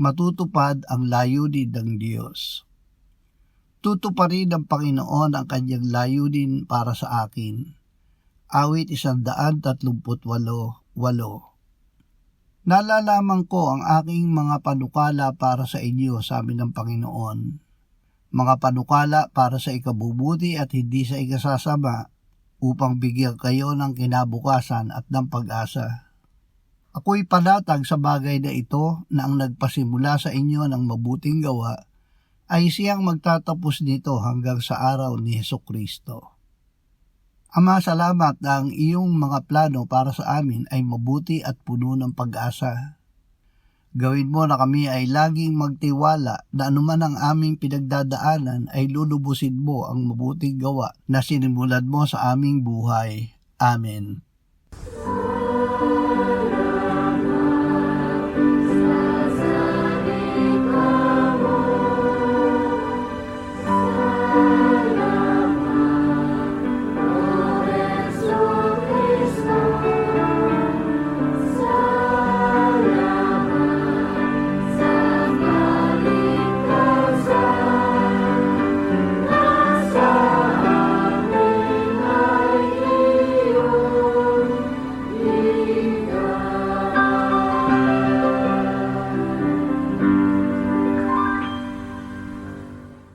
matutupad ang layunin ng Diyos. Tutuparin ng Panginoon ang kanyang layunin para sa akin. Awit 138:8. Nalalaman ko ang aking mga panukala para sa inyo, sabi ng Panginoon. Mga panukala para sa ikabubuti at hindi sa ikasasama, upang bigyan kayo ng kinabukasan at ng pag-asa. Ako'y panatag sa bagay na ito na ang nagpasimula sa inyo ng mabuting gawa ay siyang magtatapos nito hanggang sa araw ni Hesukristo. Ama, salamat na ang iyong mga plano para sa amin ay mabuti at puno ng pag-asa. Gawin mo na kami ay laging magtiwala na anuman ang aming pinagdadaanan ay lulubusin mo ang mabuting gawa na sinimulan mo sa aming buhay. Amen.